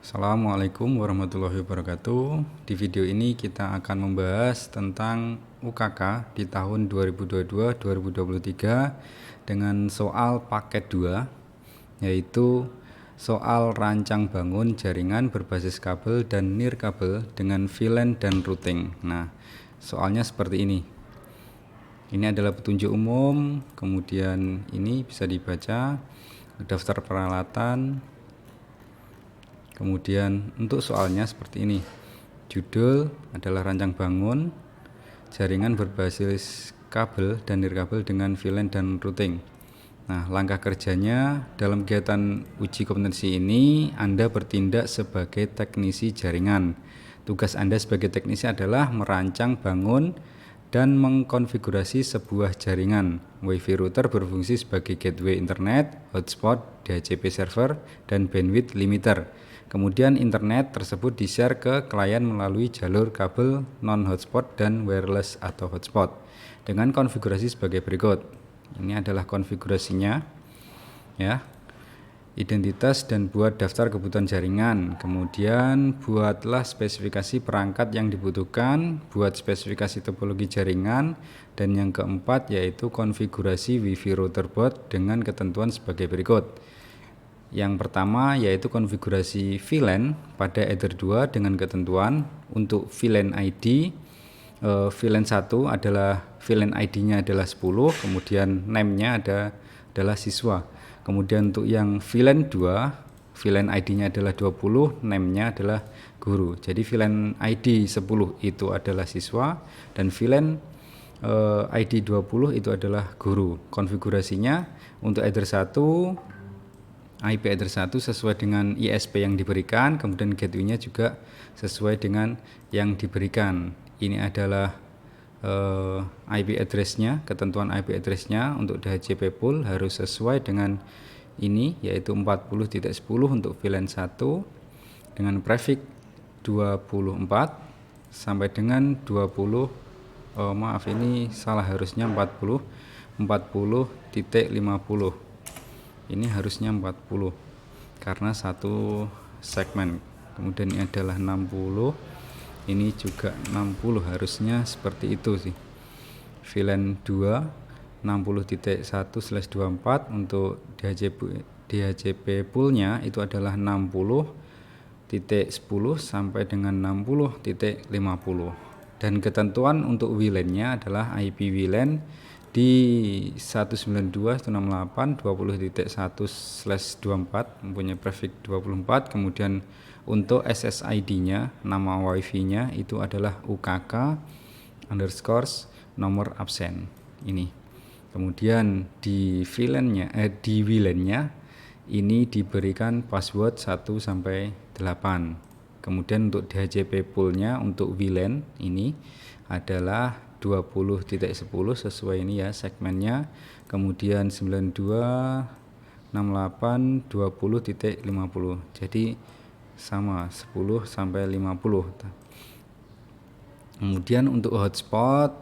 Assalamualaikum warahmatullahi wabarakatuh. Di video ini kita akan membahas tentang UKK di tahun 2022-2023 dengan soal paket 2, yaitu soal rancang bangun jaringan berbasis kabel dan nirkabel dengan VLAN dan routing. Nah, soalnya seperti ini. Ini adalah petunjuk umum, kemudian ini bisa dibaca daftar peralatan. Kemudian untuk soalnya seperti ini. Judul adalah rancang bangun jaringan berbasis kabel dan nirkabel dengan VLAN dan routing. Nah, langkah kerjanya dalam kegiatan uji kompetensi ini Anda bertindak sebagai teknisi jaringan. Tugas Anda sebagai teknisi adalah merancang, bangun, dan mengkonfigurasi sebuah jaringan. Wi-Fi router berfungsi sebagai gateway internet, hotspot, DHCP server, dan bandwidth limiter. Kemudian internet tersebut di-share ke klien melalui jalur kabel non-hotspot dan wireless atau hotspot dengan konfigurasi sebagai berikut. Ini adalah konfigurasinya, ya. Identitas dan buat daftar kebutuhan jaringan. Kemudian buatlah spesifikasi perangkat yang dibutuhkan, buat spesifikasi topologi jaringan, dan yang keempat yaitu konfigurasi Wi-Fi router board dengan ketentuan sebagai berikut. Yang pertama yaitu konfigurasi VLAN pada Ether 2 dengan ketentuan untuk VLAN ID. VLAN 1 adalah VLAN ID-nya adalah 10, kemudian name-nya adalah siswa. Kemudian untuk yang VLAN 2, VLAN ID-nya adalah 20, name-nya adalah guru. Jadi VLAN ID 10 itu adalah siswa dan VLAN ID 20 itu adalah guru. Konfigurasinya untuk Ether 1 IP Ether 1 sesuai dengan ISP yang diberikan, kemudian gateway-nya juga sesuai dengan yang diberikan. Ini adalah IP address-nya, ketentuan IP address-nya untuk DHCP pool harus sesuai dengan ini, yaitu 40.10 untuk VLAN 1 dengan prefix 24 sampai dengan 20, maaf ini salah, harusnya 40.50. Ini harusnya 40 karena satu segmen. Kemudian ini adalah 60, ini juga 60, harusnya seperti itu sih. VLAN 2 60.1/24 untuk DHCP poolnya itu adalah 60.10 sampai dengan 60.50. Dan ketentuan untuk VLAN-nya adalah IP VLAN di 192.168.20.1/24 mempunyai prefix 24. Kemudian untuk SSID-nya, nama Wi-Fi-nya itu adalah UKK underscore nomor absen ini. Kemudian di VLAN-nya ini diberikan password 1 sampai 8. Kemudian untuk DHCP pool-nya untuk VLAN ini adalah 20.10 sesuai ini ya segmennya. Kemudian 9268.20.50. Jadi sama 10 sampai 50. Kemudian untuk hotspot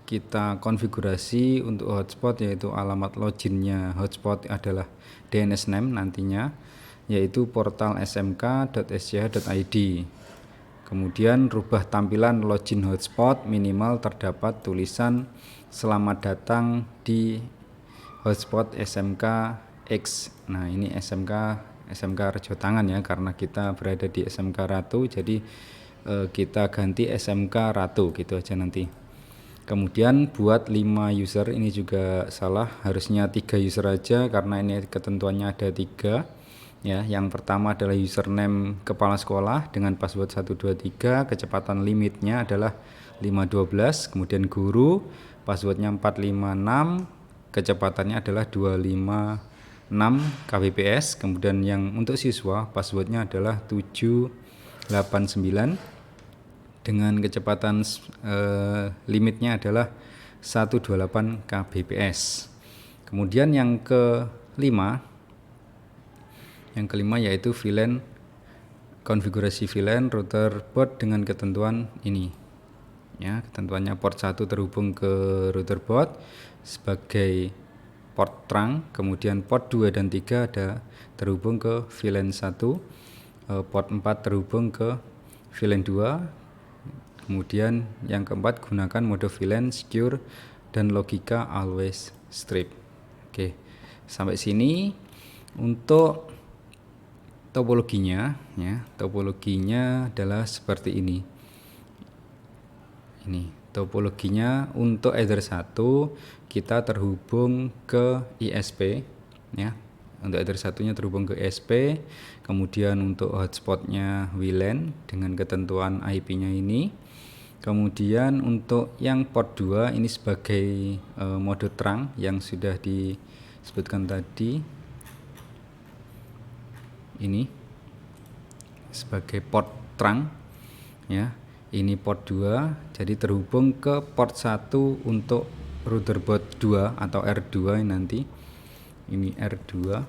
kita konfigurasi untuk hotspot yaitu alamat loginnya hotspot adalah DNS name nantinya, yaitu portal smk.sch.id. Kemudian rubah tampilan login hotspot, minimal terdapat tulisan selamat datang di hotspot SMK X. Nah, ini SMK Rejo Tangan ya, karena kita berada di SMK Ratu, jadi kita ganti SMK Ratu gitu aja nanti. Kemudian buat 5 user, ini juga salah, harusnya 3 user aja karena ini ketentuannya ada 3. Ya, yang pertama adalah username kepala sekolah dengan password 123, kecepatan limitnya adalah 512, kemudian guru passwordnya 456, kecepatannya adalah 256 kbps, kemudian yang untuk siswa passwordnya adalah 789 dengan kecepatan limitnya adalah 128 kbps. Kemudian yang kelima yaitu VLAN, konfigurasi VLAN router board dengan ketentuan ini ya, ketentuannya port 1 terhubung ke router board sebagai port terang, kemudian port 2 dan 3 ada terhubung ke VLAN 1. port 4 terhubung ke VLAN 2. Kemudian yang keempat, gunakan mode VLAN secure dan logika always strip. Oke, sampai sini untuk topologinya ya. Topologinya adalah seperti ini. Ini topologinya. Untuk Ether 1 kita terhubung ke ISP ya. Untuk Ether 1-nya terhubung ke ISP. Kemudian untuk hotspotnya WLAN dengan ketentuan IP-nya ini. Kemudian untuk yang port 2 ini sebagai mode terang yang sudah disebutkan tadi. Ini sebagai port terang ya. Ini port 2, jadi terhubung ke port 1 untuk router boot 2 atau R2 nanti. Ini R2.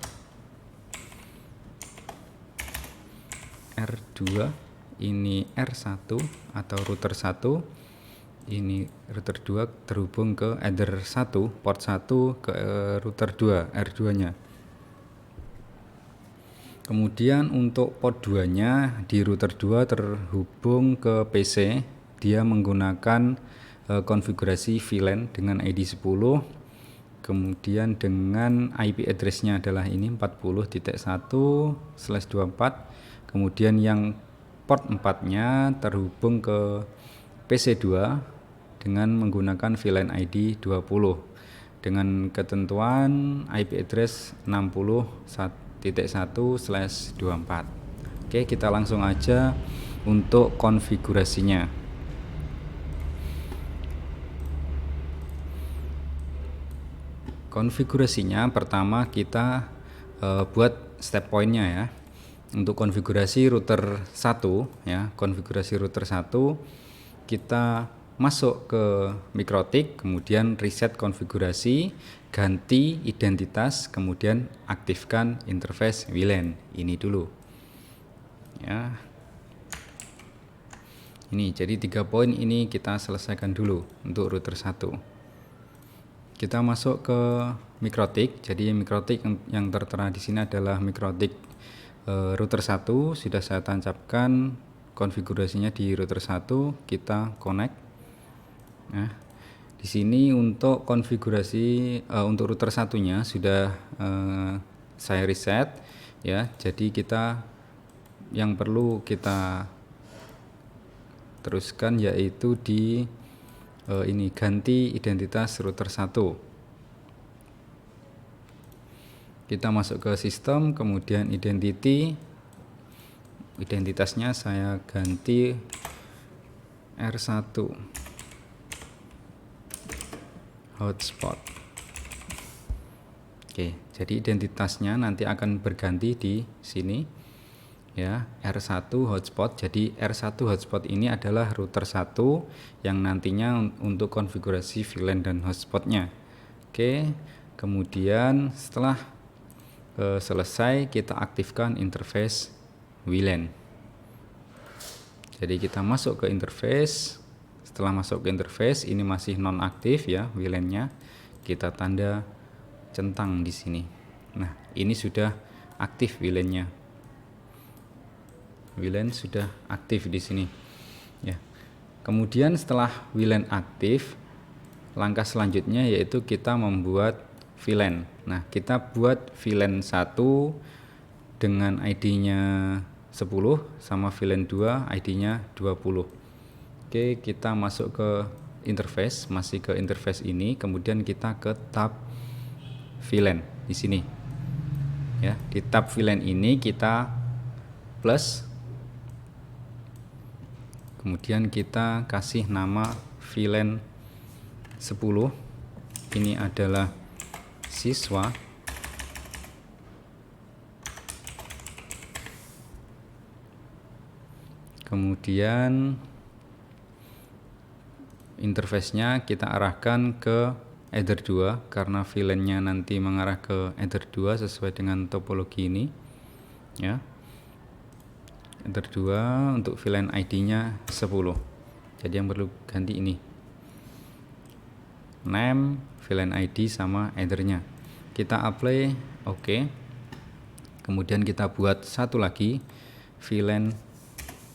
Ini R1 atau router 1. Ini router 2 terhubung ke Ether 1, port 1 ke router 2, R2-nya. Kemudian untuk port 2-nya di router 2 terhubung ke PC. Dia menggunakan konfigurasi VLAN dengan ID 10. Kemudian dengan IP address-nya adalah ini 40.1/24. Kemudian yang port 4-nya terhubung ke PC2 dengan menggunakan VLAN ID 20 dengan ketentuan IP address 60.1/24. Oke, kita langsung aja untuk konfigurasinya. Konfigurasinya pertama kita buat step point-nya ya. Untuk konfigurasi router 1 ya, konfigurasi router 1 kita masuk ke MikroTik, kemudian reset konfigurasi, ganti identitas, kemudian aktifkan interface WLAN. Ini dulu. Ya. Ini jadi 3 poin ini kita selesaikan dulu untuk router 1. Kita masuk ke MikroTik. Jadi MikroTik yang tertera di sini adalah MikroTik router 1. Sudah saya tancapkan konfigurasinya di router 1. Kita connect. Nah, di sini untuk konfigurasi untuk router 1-nya sudah saya reset ya. Jadi kita yang perlu kita teruskan yaitu di ini ganti identitas router 1. Kita masuk ke sistem, kemudian identitasnya saya ganti R1 hotspot. Oke, jadi identitasnya nanti akan berganti di sini ya, R1 hotspot. Jadi R1 hotspot ini adalah router 1 yang nantinya untuk konfigurasi VLAN dan hotspotnya. Oke, kemudian setelah selesai kita aktifkan interface WLAN. Jadi kita masuk ke interface. Setelah masuk ke interface ini masih non aktif ya WLAN-nya. Kita tanda centang di sini. Nah, ini sudah aktif WLAN-nya. WLAN sudah aktif di sini. Ya. Kemudian setelah WLAN aktif, langkah selanjutnya yaitu kita membuat VLAN. Nah, kita buat VLAN 1 dengan ID-nya 10 sama VLAN 2 ID-nya 20. Oke, kita masuk ke interface, masih ke interface ini, kemudian kita ke tab VLAN di sini. Ya, di tab VLAN ini kita plus, kemudian kita kasih nama VLAN 10. Ini adalah siswa. Kemudian interface-nya kita arahkan ke Ether 2 karena VLAN-nya nanti mengarah ke Ether 2 sesuai dengan topologi ini ya. Ether 2 untuk VLAN ID-nya 10. Jadi yang perlu ganti ini. Name, VLAN ID sama Ether-nya. Kita apply, oke. Kemudian kita buat satu lagi VLAN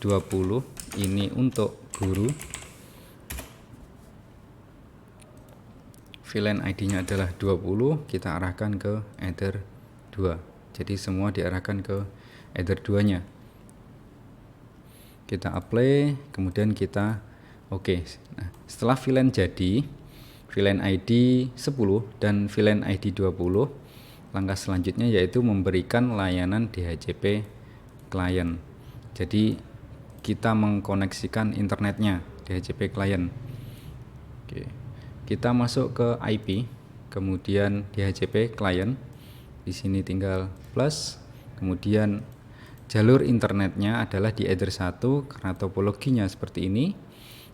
20, ini untuk guru. VLAN ID-nya adalah 20, kita arahkan ke Ether 2. Jadi semua diarahkan ke Ether 2-nya. Kita apply, kemudian kita oke. Nah, setelah VLAN jadi, VLAN ID 10 dan VLAN ID 20, langkah selanjutnya yaitu memberikan layanan DHCP client. Jadi kita mengkoneksikan internetnya DHCP client. Oke. Kita masuk ke IP, kemudian DHCP client. Di sini tinggal plus, kemudian jalur internetnya adalah di Ether 1 karena topologinya seperti ini.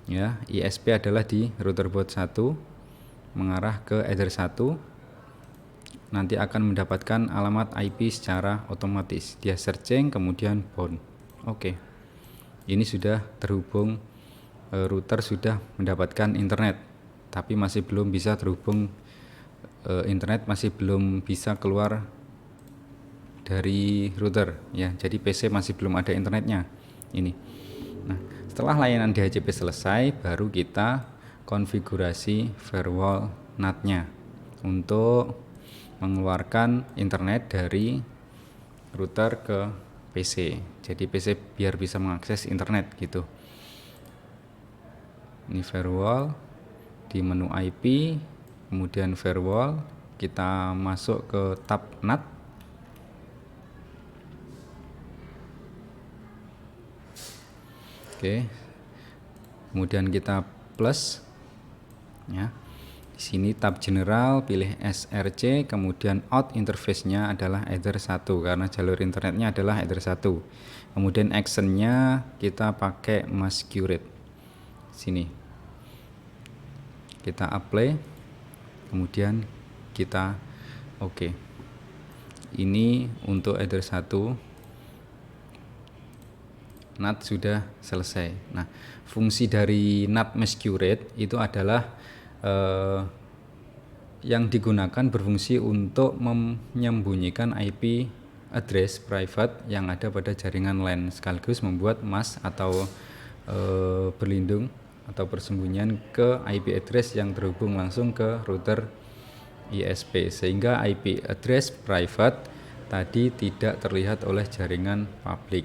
Ya, ISP adalah di router board 1 mengarah ke Ether 1. Nanti akan mendapatkan alamat IP secara otomatis. Dia searching kemudian bound. Oke. Ini sudah terhubung, router sudah mendapatkan internet, tapi masih belum bisa terhubung internet, masih belum bisa keluar dari router ya. Jadi PC masih belum ada internetnya. Ini. Nah, setelah layanan DHCP selesai, baru kita konfigurasi firewall NAT-nya untuk mengeluarkan internet dari router ke PC. Jadi PC biar bisa mengakses internet gitu. Ini firewall, di menu IP, kemudian firewall, kita masuk ke tab NAT. Oke. Kemudian kita plus ya. Di sini tab general, pilih SRC, kemudian out interface-nya adalah Ether 1 karena jalur internetnya adalah Ether 1. Kemudian action-nya kita pakai masquerade. Sini. Kita apply, kemudian kita oke. Ini untuk Ether 1 NAT sudah selesai. Nah, fungsi dari NAT masquerade itu adalah yang digunakan berfungsi untuk menyembunyikan IP address private yang ada pada jaringan LAN, sekaligus membuat mask atau berlindung atau persembunyian ke IP address yang terhubung langsung ke router ISP, sehingga IP address private tadi tidak terlihat oleh jaringan publik.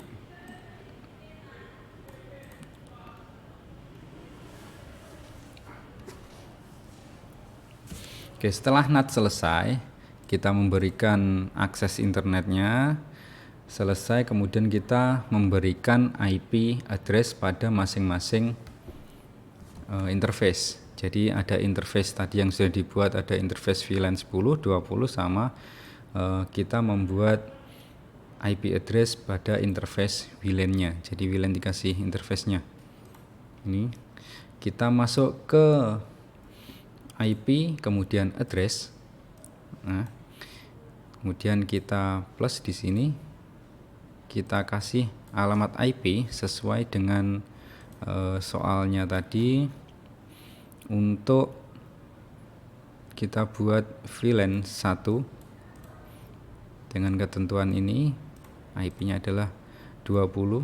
Oke, setelah NAT selesai, kita memberikan akses internetnya selesai, kemudian kita memberikan IP address pada masing-masing interface. Jadi ada interface tadi yang sudah dibuat, ada interface VLAN 10, 20 sama kita membuat IP address pada interface VLAN-nya. Jadi VLAN dikasih interface-nya. Ini kita masuk ke IP, kemudian address. Nah, kemudian kita plus di sini. Kita kasih alamat IP sesuai dengan soalnya tadi. Untuk kita buat VLAN 1 dengan ketentuan ini, IP-nya adalah 20.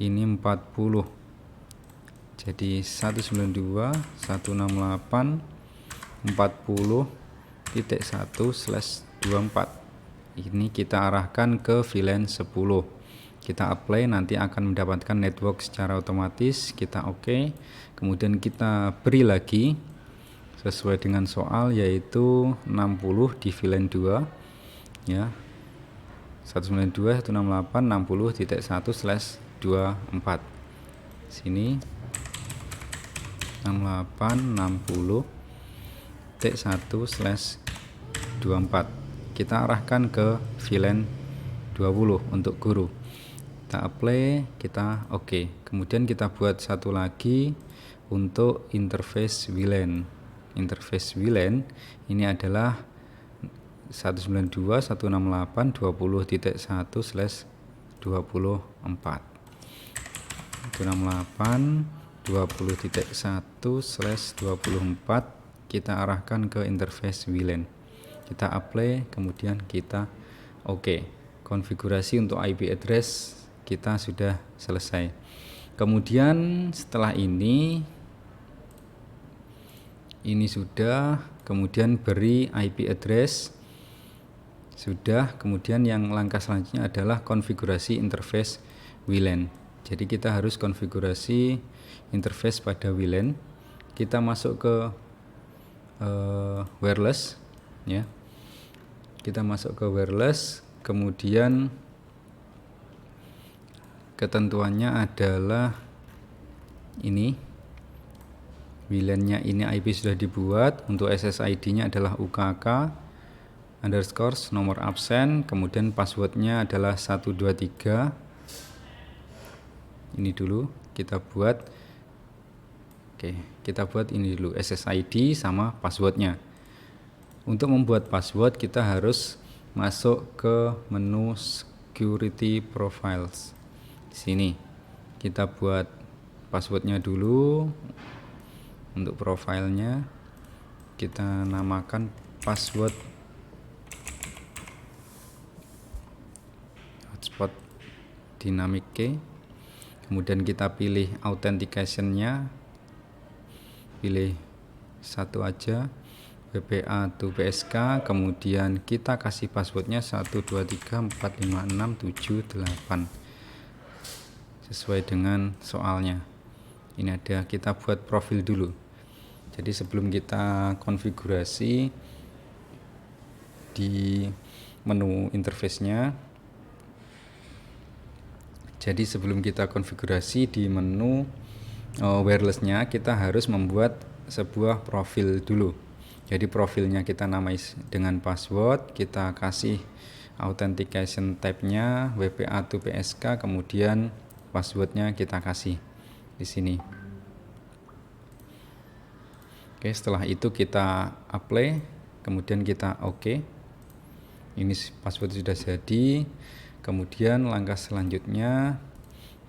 Ini 40. Jadi 192.168.40.1/24. Ini kita arahkan ke VLAN 10. Kita apply, nanti akan mendapatkan network secara otomatis. Kita oke. Kemudian kita beri lagi sesuai dengan soal, yaitu 60 di VLAN 2 ya. 192.168.60.1/24. Sini 6860.1/24. Kita arahkan ke VLAN 20 untuk guru. Kita apply, kita oke. Kemudian kita buat satu lagi untuk interface VLAN. Interface VLAN ini adalah 192.168.20.1/24. 168.20.1/24 kita arahkan ke interface VLAN. Kita apply, kemudian kita oke. konfigurasi untuk IP address kita sudah selesai. Kemudian setelah ini sudah, kemudian beri IP address sudah, kemudian yang langkah selanjutnya adalah konfigurasi interface WLAN. Jadi kita harus konfigurasi interface pada WLAN. Kita masuk ke wireless ya. Kita masuk ke wireless, kemudian ketentuannya adalah ini WLAN-nya, ini IP sudah dibuat, untuk SSID-nya adalah UKK underscore nomor absen, kemudian passwordnya adalah 123. Ini dulu kita buat. Oke, kita buat ini dulu, SSID sama passwordnya. Untuk membuat password kita harus masuk ke menu security profiles. Di sini kita buat passwordnya dulu. Untuk profilnya kita namakan password hotspot dynamic key. Kemudian kita pilih authentication-nya, pilih satu aja, WPA to PSK, kemudian kita kasih passwordnya 123456778 sesuai dengan soalnya. Ini ada, kita buat profil dulu. Jadi sebelum kita konfigurasi di menu interface-nya, jadi sebelum kita konfigurasi di menu wireless-nya, kita harus membuat sebuah profil dulu. Jadi profilnya kita namai dengan password, kita kasih authentication tab-nya WPA to PSK, kemudian passwordnya kita kasih di sini. Oke, setelah itu kita apply, kemudian kita oke. Ini password sudah jadi. Kemudian langkah selanjutnya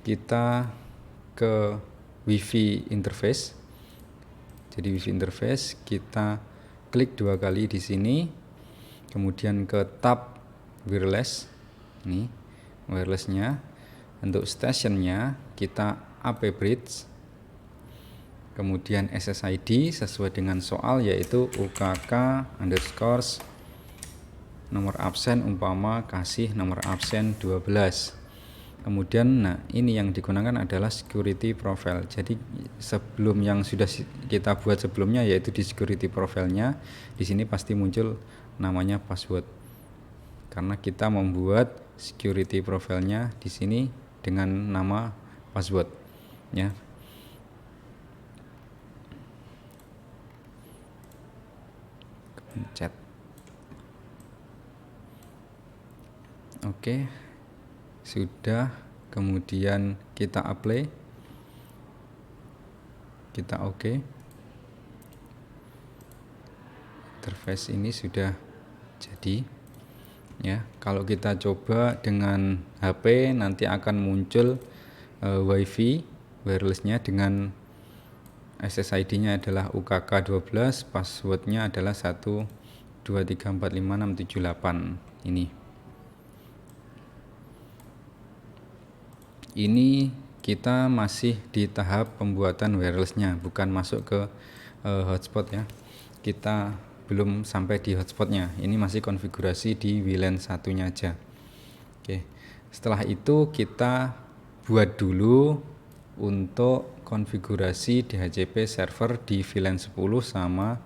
kita ke WiFi interface. Jadi WiFi interface kita klik 2 kali di sini, kemudian ke tab wireless. Ini wirelessnya. Untuk stationnya kita AP bridge, kemudian SSID sesuai dengan soal, yaitu UKK underscore nomor absen, umpama kasih nomor absen 12. Kemudian ini yang digunakan adalah security profile. Jadi sebelum yang sudah kita buat sebelumnya, yaitu di security profile-nya, di sini pasti muncul namanya password. Karena kita membuat security profile-nya di sini dengan nama password ya. Pencet. Oke. Sudah, kemudian kita apply, kita oke. Interface ini sudah jadi ya. Kalau kita coba dengan HP, nanti akan muncul WiFi wirelessnya dengan SSID-nya adalah UKK12, passwordnya adalah 123456778. Ini kita masih di tahap pembuatan wirelessnya, bukan masuk ke hotspot ya. Kita belum sampai di hotspotnya, ini masih konfigurasi di WLAN satunya aja. Oke, setelah itu kita buat dulu untuk konfigurasi DHCP server di VLAN 10 sama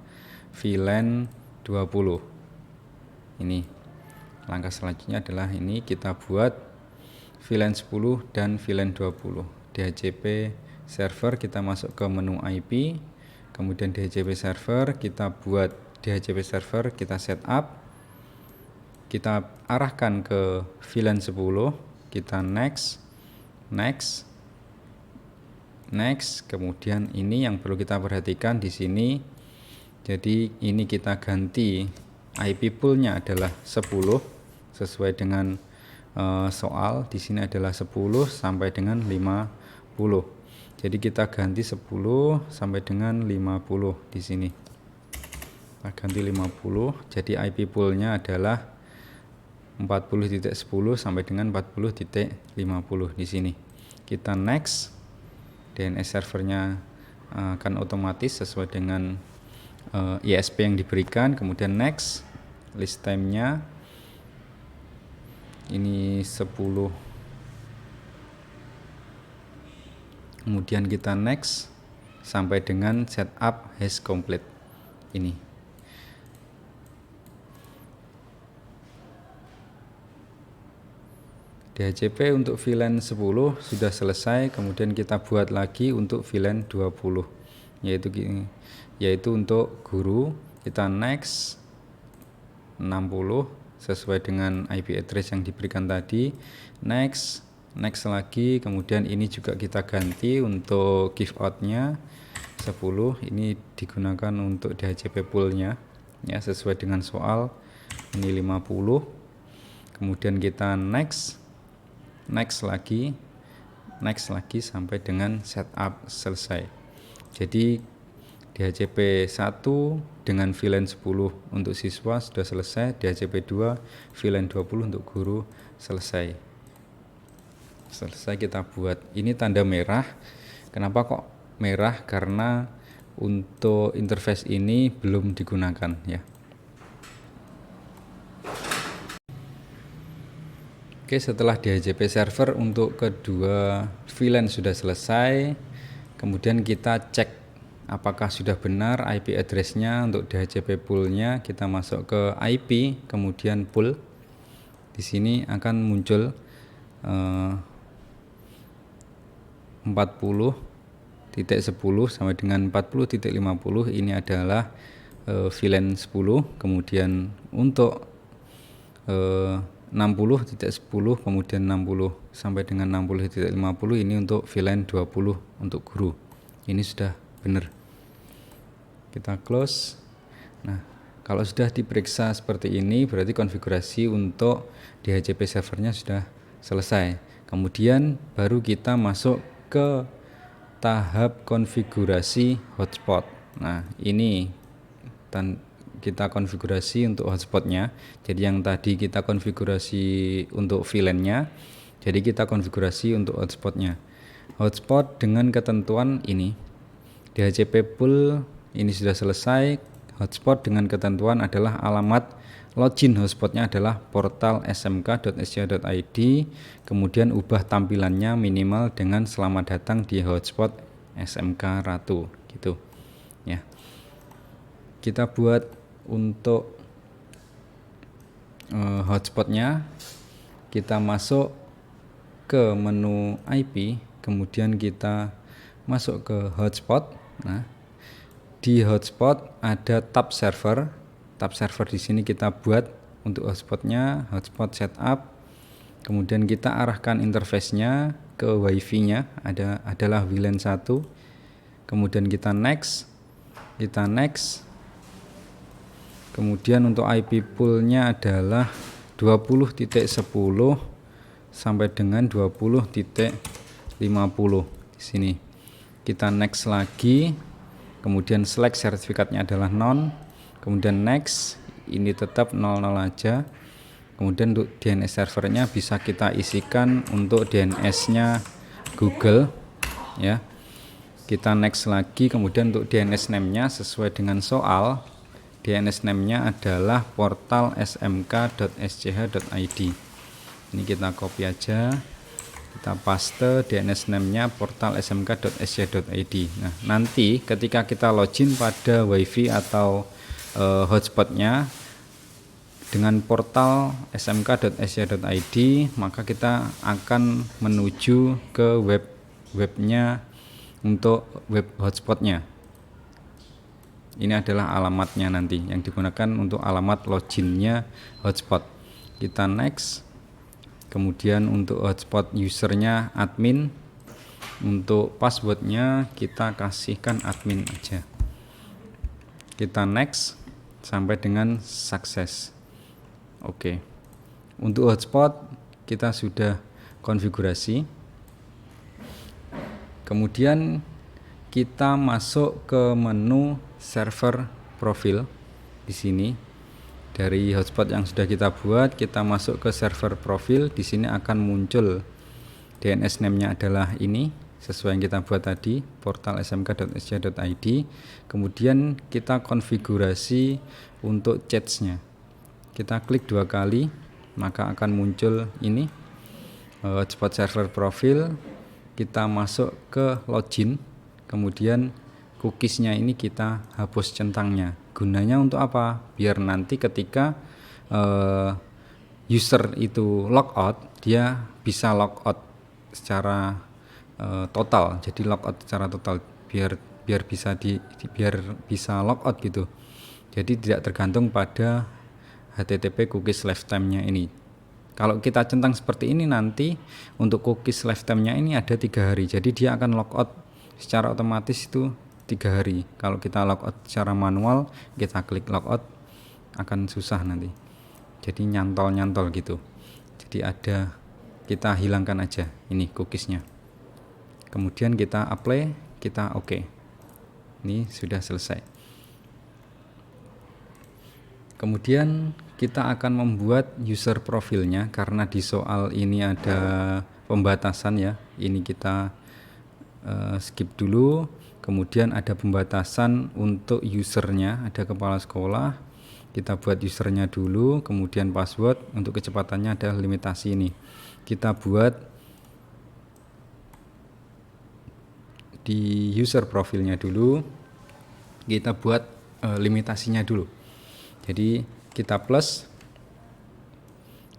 VLAN 20. Ini langkah selanjutnya adalah ini, kita buat VLAN 10 dan VLAN 20. DHCP server kita masuk ke menu IP, kemudian DHCP server kita buat DHCP server, kita setup, kita arahkan ke VLAN 10, kita next, kemudian ini yang perlu kita perhatikan di sini. Jadi ini kita ganti IP pool-nya adalah 10 sesuai dengan soal. Di sini adalah 10 sampai dengan 50. Jadi kita ganti 10 sampai dengan 50 di sini. Kita ganti 50. Jadi IP pool-nya adalah 40.10 sampai dengan 40.50 di sini. Kita next. DNS servernya akan otomatis sesuai dengan ISP yang diberikan. Kemudian next. List time-nya ini 10. Kemudian kita next sampai dengan setup hash complete ini. DHCP untuk VLAN 10 sudah selesai, kemudian kita buat lagi untuk VLAN 20 yaitu untuk guru. Kita next 60 sesuai dengan IP address yang diberikan tadi. Next lagi, kemudian ini juga kita ganti untuk give out-nya 10. Ini digunakan untuk DHCP pool-nya ya, sesuai dengan soal. Ini 50. Kemudian kita next lagi sampai dengan setup selesai. Jadi DHCP 1 dengan VLAN 10 untuk siswa sudah selesai, DHCP 2 VLAN 20 untuk guru selesai kita buat. Ini tanda merah. Kenapa kok merah? Karena untuk interface ini belum digunakan ya. Oke, setelah DHCP server untuk kedua VLAN sudah selesai, kemudian kita cek apakah sudah benar IP address-nya. Untuk DHCP pool-nya kita masuk ke IP, kemudian pool. Di sini akan muncul 40.10 sampai dengan 40.50. Ini adalah VLAN 10. Kemudian untuk 60.10 kemudian 60 sampai dengan 60.50 ini untuk VLAN 20 untuk guru. Ini sudah benar. Kita close. Nah, kalau sudah diperiksa seperti ini berarti konfigurasi untuk DHCP servernya sudah selesai. Kemudian baru kita masuk ke tahap konfigurasi hotspot. Nah, ini kita konfigurasi untuk hotspotnya. Jadi yang tadi kita konfigurasi untuk VLAN-nya, jadi kita konfigurasi untuk hotspotnya. Hotspot dengan ketentuan ini, DHCP pool ini sudah selesai. Hotspot dengan ketentuan adalah alamat login hotspotnya adalah portal smk.sc.id. Kemudian ubah tampilannya minimal dengan selamat datang di hotspot SMK Ratu gitu ya. Kita buat untuk hotspotnya, kita masuk ke menu IP, kemudian kita masuk ke hotspot. Nah, di hotspot ada tab server. Tab server di sini kita buat untuk hotspotnya, hotspot setup. Kemudian kita arahkan interface-nya ke WiFi-nya, adalah VLAN 1. Kemudian kita next. Kemudian untuk IP pool-nya adalah 20.10 sampai dengan 20.50 di sini. Kita next lagi. Kemudian select sertifikatnya adalah non. Kemudian next, ini tetap 00 aja. Kemudian untuk DNS servernya bisa kita isikan untuk DNS-nya Google ya. Kita next lagi. Kemudian untuk DNS name-nya sesuai dengan soal, DNS name-nya adalah portal smk.sch.id. Ini kita copy aja, kita paste DNS name-nya portal smk.sch.id. Nah, nanti ketika kita login pada WiFi atau hotspotnya dengan portal smk.sch.id, maka kita akan menuju ke webnya untuk web hotspotnya. Ini adalah alamatnya nanti yang digunakan untuk alamat loginnya hotspot. Kita next. Kemudian untuk hotspot usernya admin. Untuk passwordnya kita kasihkan admin aja. Kita next sampai dengan sukses. Oke. Untuk hotspot kita sudah konfigurasi. Kemudian kita masuk ke menu server profil di sini. Dari hotspot yang sudah kita buat, kita masuk ke server profil. Di sini akan muncul DNS name-nya adalah ini, sesuai yang kita buat tadi, portal smk.sj.id. Kemudian kita konfigurasi untuk chat-nya. Kita klik 2 kali, maka akan muncul ini hotspot server profil. Kita masuk ke login, kemudian cookies-nya ini kita hapus centangnya. Gunanya untuk apa? Biar nanti ketika user itu logout, dia bisa logout secara total. Jadi logout secara total biar bisa logout gitu. Jadi tidak tergantung pada HTTP cookies lifetime-nya ini. Kalau kita centang seperti ini, nanti untuk cookies lifetime-nya ini ada 3 hari. Jadi dia akan logout secara otomatis itu 3 hari. Kalau kita logout secara manual, kita klik logout, akan susah nanti. Jadi nyantol-nyantol gitu. Jadi kita hilangkan aja ini cookiesnya. Kemudian kita apply, kita oke. Ini sudah selesai. Kemudian kita akan membuat user profilnya, karena di soal ini ada pembatasan ya. Ini kita skip dulu. Kemudian ada pembatasan untuk usernya, ada kepala sekolah. Kita buat usernya dulu, kemudian password. Untuk kecepatannya ada limitasi ini. Kita buat di user profilnya dulu. Kita buat limitasinya dulu. Jadi kita plus,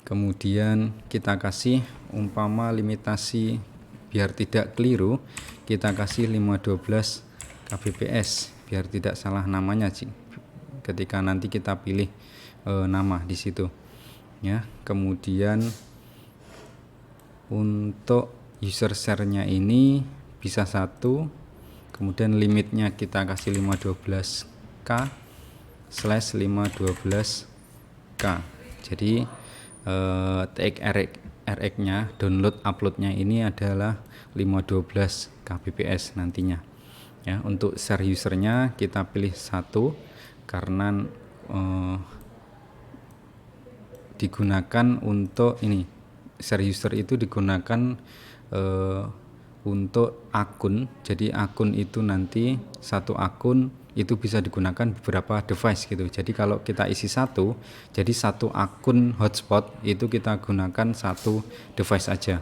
kemudian kita kasih umpama limitasi biar tidak keliru, kita kasih 512 kbps biar tidak salah namanya ketika nanti kita pilih nama di situ ya. Kemudian untuk user share-nya ini bisa 1, kemudian limitnya kita kasih 512k/512k. Jadi TXRX nya download uploadnya ini adalah 512 kbps nantinya ya. Untuk share usernya kita pilih 1 karena digunakan untuk ini, share user itu digunakan untuk akun. Jadi akun itu nanti satu akun itu bisa digunakan beberapa device gitu. Jadi kalau kita isi 1, jadi satu akun hotspot itu kita gunakan 1 device aja.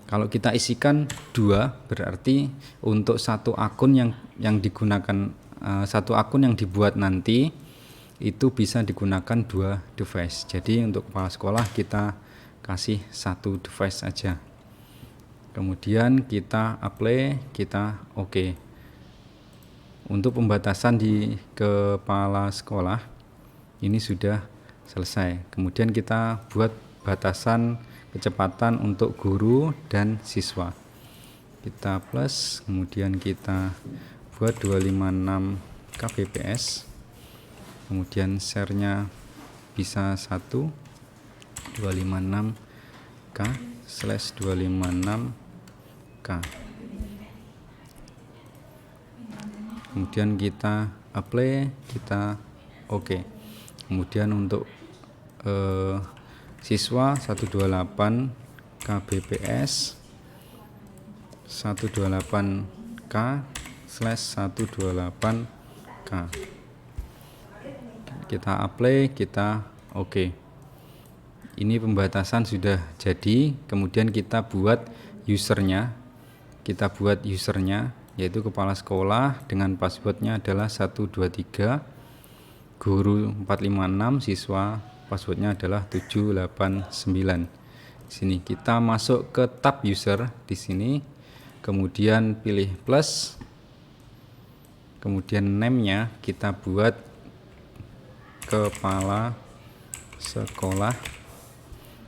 Kalau kita isikan 2, berarti untuk satu akun yang digunakan, satu akun yang dibuat nanti itu bisa digunakan 2 device. Jadi untuk kepala sekolah kita kasih 1 device aja. Kemudian kita apply, kita oke. Untuk pembatasan di kepala sekolah ini sudah selesai. Kemudian kita buat batasan kecepatan untuk guru dan siswa. Kita plus, kemudian kita buat 256 kbps. Kemudian share-nya bisa 1 256k/256k. Kemudian kita apply, kita oke. Kemudian untuk siswa 128 kbps 128k/128k. Kita apply, kita oke. Ini pembatasan sudah jadi. Kemudian kita buat usernya. Yaitu kepala sekolah dengan passwordnya adalah 123, guru 456, siswa passwordnya adalah 789. Di sini kita masuk ke tab user di sini, kemudian pilih plus, kemudian name-nya kita buat kepala sekolah,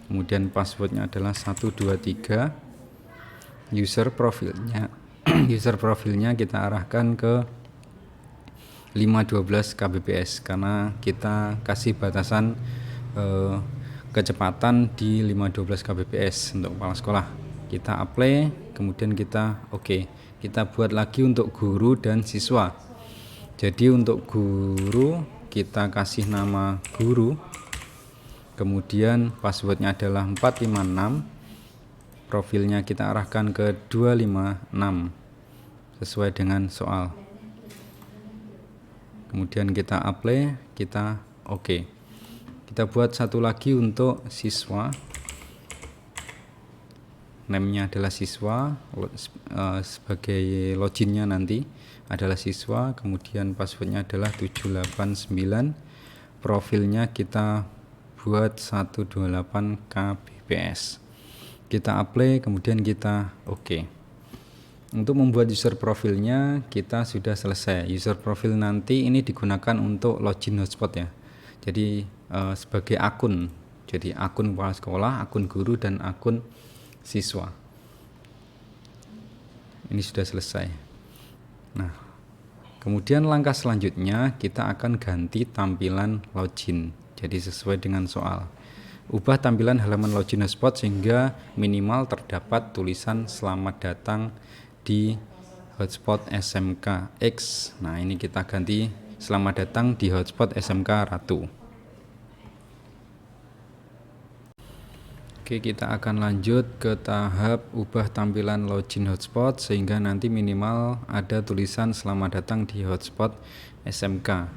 kemudian passwordnya adalah 123, user profilnya kita arahkan ke 512 kbps karena kita kasih batasan kecepatan di 512 kbps untuk kepala sekolah. Kita apply, kemudian kita oke. Kita buat lagi untuk guru dan siswa. Jadi untuk guru kita kasih nama guru, kemudian passwordnya adalah 456, profilnya kita arahkan ke 256 sesuai dengan soal. Kemudian kita apply, kita oke. Kita buat satu lagi untuk siswa, name-nya adalah siswa, sebagai loginnya nanti adalah siswa, kemudian passwordnya adalah 789, profilnya kita buat 128 kbps. Kita apply, kemudian kita oke. Untuk membuat user profilnya kita sudah selesai. User profil nanti ini digunakan untuk login hotspot ya. Jadi sebagai akun. Jadi akun kepala sekolah, akun guru, dan akun siswa. Ini sudah selesai. Nah, kemudian langkah selanjutnya kita akan ganti tampilan login. Jadi sesuai dengan soal. Ubah tampilan halaman login hotspot sehingga minimal terdapat tulisan selamat datang di hotspot SMK X. Nah, ini kita ganti selamat datang di hotspot SMK Ratu. Oke, kita akan lanjut ke tahap ubah tampilan login hotspot sehingga nanti minimal ada tulisan selamat datang di hotspot SMK.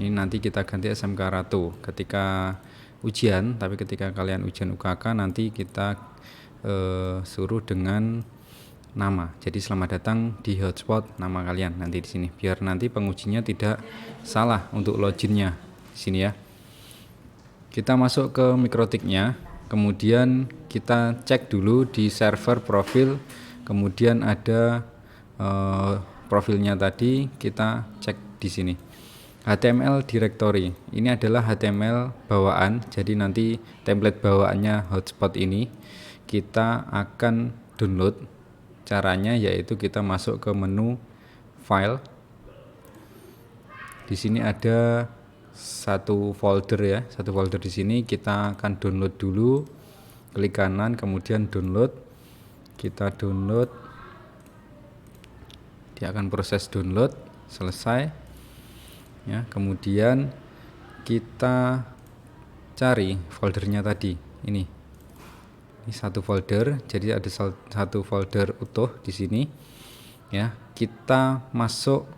Ini nanti kita ganti SMK Ratu ketika ujian, tapi ketika kalian ujian UKK nanti kita suruh dengan nama. Jadi selamat datang di hotspot nama kalian nanti di sini, biar nanti pengujinya tidak salah untuk loginnya di sini ya. Kita masuk ke mikrotiknya, kemudian kita cek dulu di server profil, kemudian ada profilnya tadi kita cek di sini. HTML directory ini adalah HTML bawaan, jadi nanti template bawaannya hotspot ini kita akan download. Caranya yaitu kita masuk ke menu file. Di sini ada satu folder ya, satu folder di sini kita akan download dulu. Klik kanan kemudian download. Kita download. Dia akan proses download, selesai. Ya, kemudian kita cari foldernya tadi. Ini satu folder, jadi ada satu folder utuh di sini ya. Kita masuk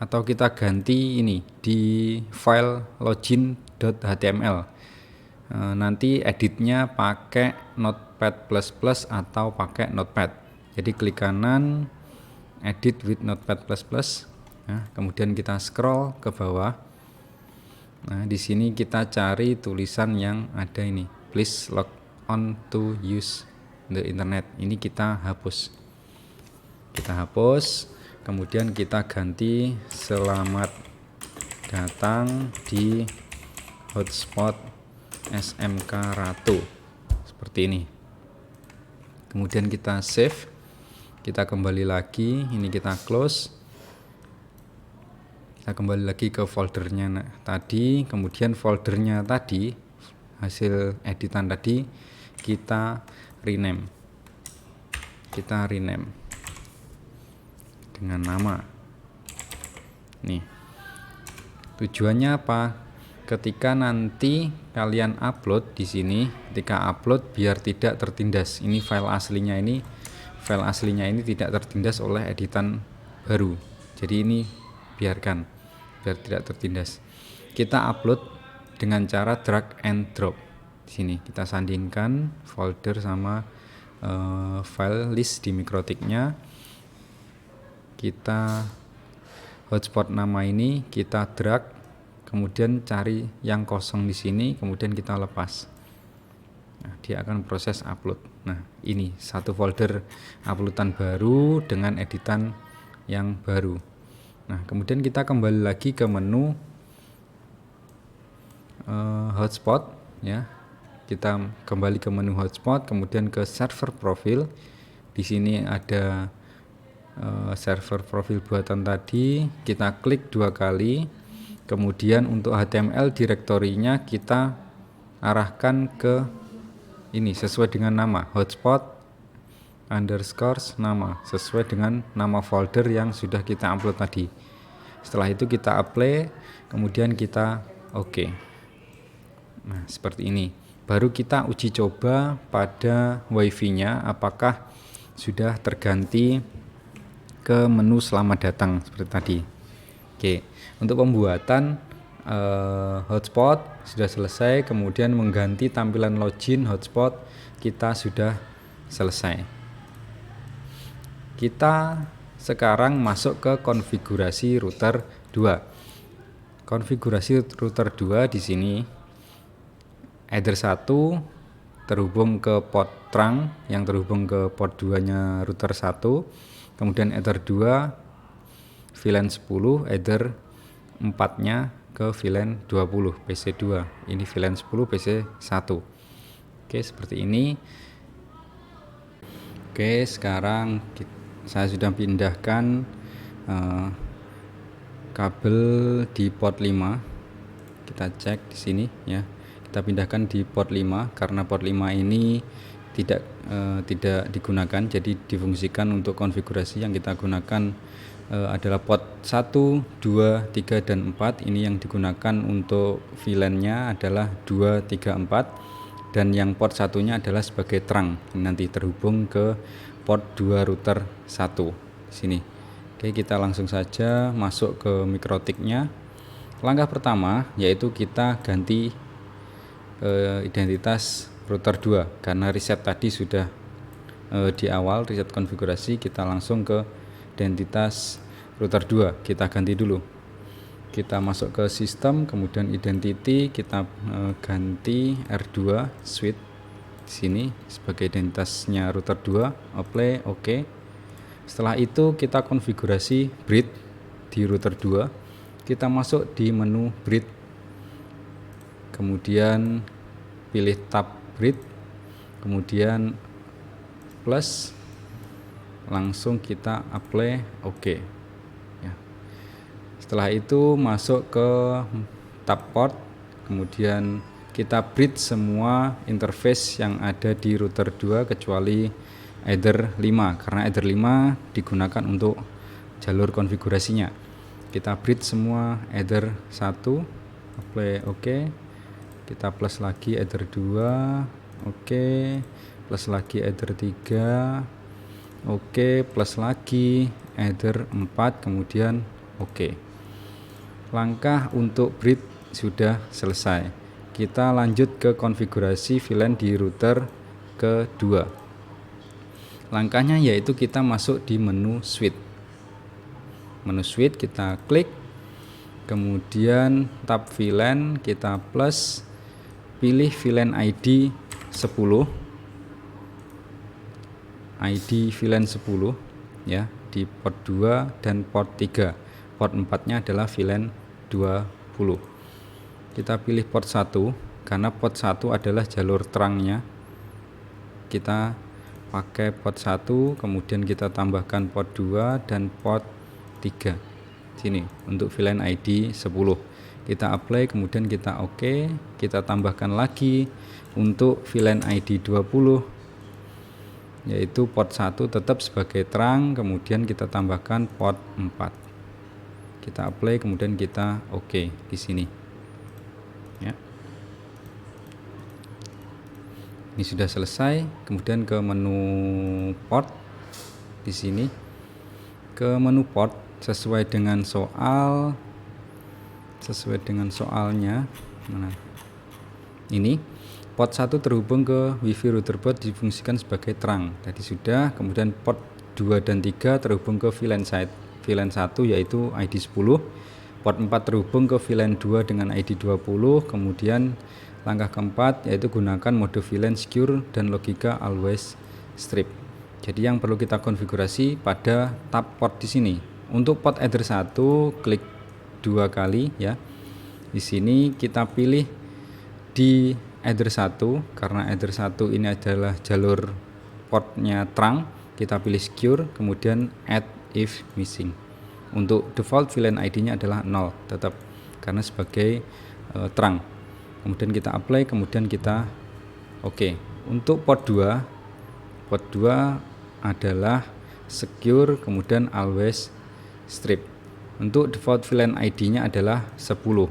atau kita ganti ini di file login.html. Nanti editnya pakai Notepad++ atau pakai Notepad. Jadi klik kanan, edit with Notepad++. Nah, kemudian kita scroll ke bawah. Nah, di sini kita cari tulisan yang ada ini, please log on to use the internet. Ini kita hapus. Kita hapus, kemudian kita ganti selamat datang di hotspot SMK Ratu. Seperti ini. Kemudian kita save. Kita kembali lagi, ini kita close. Kita kembali lagi ke foldernya tadi, kemudian foldernya tadi, hasil editan tadi kita rename. Kita rename dengan nama. Nih. Tujuannya apa? Ketika nanti kalian upload di sini, ketika upload biar tidak tertindas. Ini file aslinya ini tidak tertindas oleh editan baru. Jadi ini biarkan biar tidak tertindas. Kita upload dengan cara drag and drop. Di sini kita sandingkan folder sama file list di mikrotiknya. Kita hotspot nama ini kita drag, kemudian cari yang kosong di sini, kemudian kita lepas. Nah, dia akan proses upload. Nah, ini satu folder uploadan baru dengan editan yang baru. Nah, kemudian kita kembali lagi ke menu hotspot ya. Kita kembali ke menu hotspot, kemudian ke server profil. Di sini ada server profil buatan tadi. Kita klik 2 kali. Kemudian untuk HTML directory-nya kita arahkan ke ini sesuai dengan nama hotspot _ nama sesuai dengan nama folder yang sudah kita upload tadi. Setelah itu kita apply, kemudian kita oke. Nah, seperti ini. Baru kita uji coba pada WiFi-nya apakah sudah terganti ke menu selamat datang seperti tadi. Oke, untuk pembuatan hotspot sudah selesai, kemudian mengganti tampilan login hotspot kita sudah selesai. Kita sekarang masuk ke konfigurasi router 2. Konfigurasi router 2 di sini Ether 1 terhubung ke port trunk yang terhubung ke port 2-nya router 1. Kemudian Ether 2 VLAN 10, Ether 4-nya ke VLAN 20 PC2. Ini VLAN 10 PC1. Oke, seperti ini. Oke, sekarang saya sudah pindahkan kabel di port 5. Kita cek di sini ya. Kita pindahkan di port 5 karena port 5 ini tidak digunakan, jadi difungsikan untuk konfigurasi yang kita gunakan adalah port 1, 2, 3 dan 4. Ini yang digunakan untuk VLAN-nya adalah 2, 3, 4 dan yang port satunya adalah sebagai trunk nanti terhubung ke port 2 router 1 di sini. Oke, kita langsung saja masuk ke mikrotiknya. Langkah pertama yaitu kita ganti identitas router 2 karena reset tadi sudah di awal reset konfigurasi. Kita langsung ke identitas router 2, kita ganti dulu. Kita masuk ke sistem, kemudian identity, kita ganti R2 switch di sini sebagai identitasnya router 2, apply, oke. Setelah itu kita konfigurasi bridge di router 2. Kita masuk di menu bridge, kemudian pilih tab bridge, kemudian plus, langsung kita apply, oke. Ya. Setelah itu masuk ke tab port, kemudian kita bridge semua interface yang ada di router 2 kecuali Ether 5 karena Ether 5 digunakan untuk jalur konfigurasinya. Kita bridge semua Ether 1, apply, oke. Kita plus lagi Ether 2, oke. Plus lagi Ether 3, oke. Plus lagi Ether 4, kemudian oke. Langkah untuk bridge sudah selesai. Kita lanjut ke konfigurasi VLAN di router kedua. Langkahnya yaitu kita masuk di menu switch. Menu switch kita klik, kemudian tab VLAN kita plus, pilih VLAN ID 10. ID VLAN 10 ya di port 2 dan port 3. Port 4-nya adalah VLAN 20. Kita pilih port 1 karena port 1 adalah jalur terangnya. Kita pakai port 1, kemudian kita tambahkan port 2 dan port 3 sini untuk VLAN ID 10. Kita apply, kemudian kita oke. Kita tambahkan lagi untuk VLAN ID 20 yaitu port 1 tetap sebagai terang, kemudian kita tambahkan port 4. Kita apply, kemudian kita oke di sini. Ya. Ini sudah selesai. Kemudian ke menu port di sini. Ke menu port sesuai dengan soalnya. Mana? Ini port 1 terhubung ke WiFi router board difungsikan sebagai terang. Tadi sudah. Kemudian port 2 dan 3 terhubung ke VLAN side. VLAN 1 yaitu ID 10. Port 4 terhubung ke VLAN 2 dengan ID 20. Kemudian langkah keempat yaitu gunakan mode VLAN secure dan logika always strip. Jadi yang perlu kita konfigurasi pada tab port di sini. Untuk port Ether 1 klik 2 kali ya. Di sini kita pilih di Ether 1 karena Ether 1 ini adalah jalur portnya terang. Kita pilih secure, kemudian add if missing. Untuk default VLAN ID-nya adalah 0 tetap karena sebagai terang. Kemudian kita apply, kemudian kita oke. Untuk port 2 adalah secure, kemudian always strip. Untuk default VLAN ID-nya adalah 10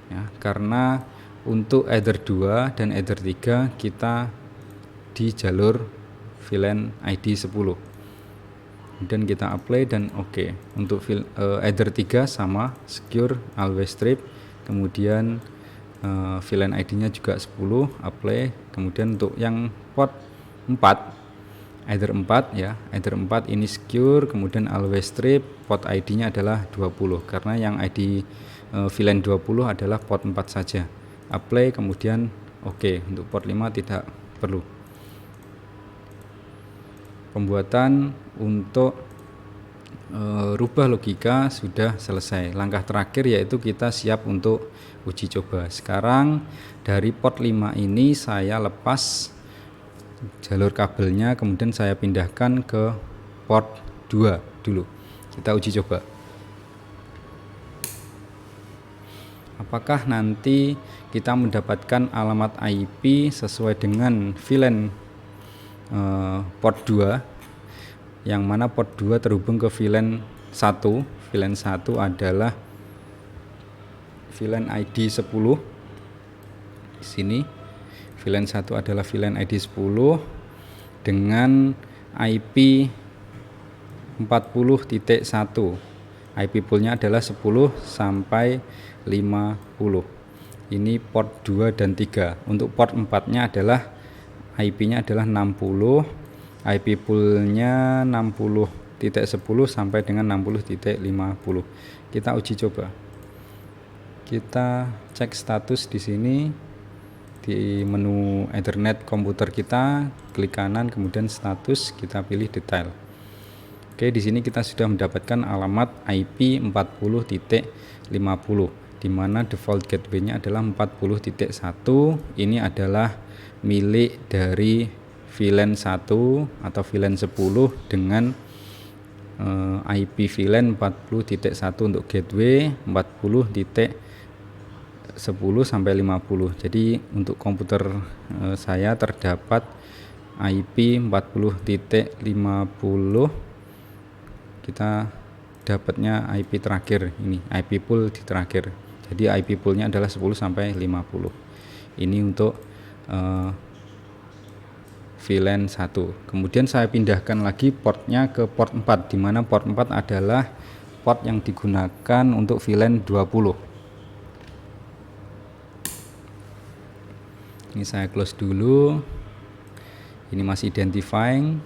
ya, karena untuk Ether 2 dan Ether 3 kita di jalur VLAN ID 10. Kemudian kita apply dan oke. Untuk Ether 3 sama secure always strip, kemudian VLAN ID-nya juga 10, apply. Kemudian untuk yang port 4 Ether 4 ya, Ether 4 ini secure, kemudian always strip, port ID-nya adalah 20 karena yang ID VLAN 20 adalah port 4 saja. Apply kemudian oke. Untuk port 5 tidak perlu. Pembuatan untuk rubah logika sudah selesai. Langkah terakhir yaitu kita siap untuk uji coba. Sekarang dari port 5 ini saya lepas jalur kabelnya, kemudian saya pindahkan ke port 2 dulu. Kita uji coba. Apakah nanti kita mendapatkan alamat IP sesuai dengan VLAN port 2, yang mana port 2 terhubung ke VLAN 1. VLAN 1 adalah VLAN ID 10. Di sini VLAN 1 adalah VLAN ID 10 dengan IP 40.1. IP poolnya adalah 10 sampai 50. Ini port 2 dan 3. Untuk port 4-nya adalah IP-nya adalah 60. IP poolnya 60.10 sampai dengan 60.50. Kita uji coba. Kita cek status di sini. Di menu Ethernet komputer kita, klik kanan, kemudian status, kita pilih detail. Oke, di sini kita sudah mendapatkan alamat IP 40.50, di mana default gateway-nya adalah 40.1. Ini adalah milik dari VLAN 1 atau VLAN 10 dengan IP VLAN 40.1 untuk gateway, 40.10 sampai 50. Jadi untuk komputer saya terdapat IP 40.50. Kita dapatnya IP terakhir ini, IP pool di terakhir. Jadi IP poolnya adalah 10 sampai 50. Ini untuk VLAN 1. Kemudian saya pindahkan lagi portnya ke port 4, di mana port 4 adalah port yang digunakan untuk VLAN 20. Ini saya close dulu. Ini masih identifying.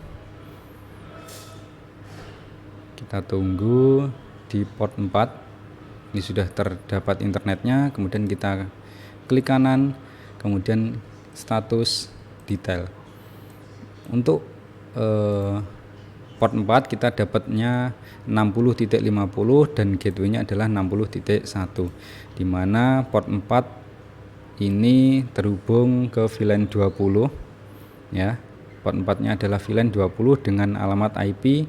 Kita tunggu di port 4. Ini sudah terdapat internetnya. Kemudian kita klik kanan, kemudian status detail. Untuk port 4 kita dapatnya 60.50 dan gateway-nya adalah 60.1, di mana port 4 ini terhubung ke VLAN 20 ya. Port 4-nya adalah VLAN 20 dengan alamat IP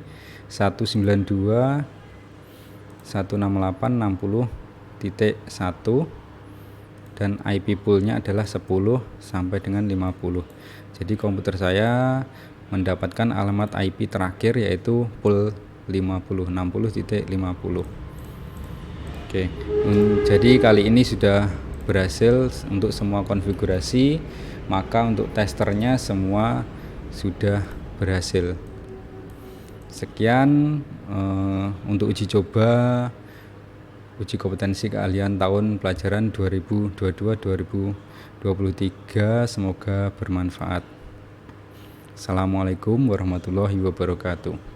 192.168.60.1 dan IP poolnya adalah 10 sampai dengan 50. Jadi komputer saya mendapatkan alamat IP terakhir yaitu pool 50, 60.50. Oke. Jadi kali ini sudah berhasil untuk semua konfigurasi, maka untuk testernya semua sudah berhasil. Sekian untuk uji coba uji kompetensi keahlian tahun pelajaran 2022-2023. Semoga bermanfaat. Assalamualaikum warahmatullahi wabarakatuh.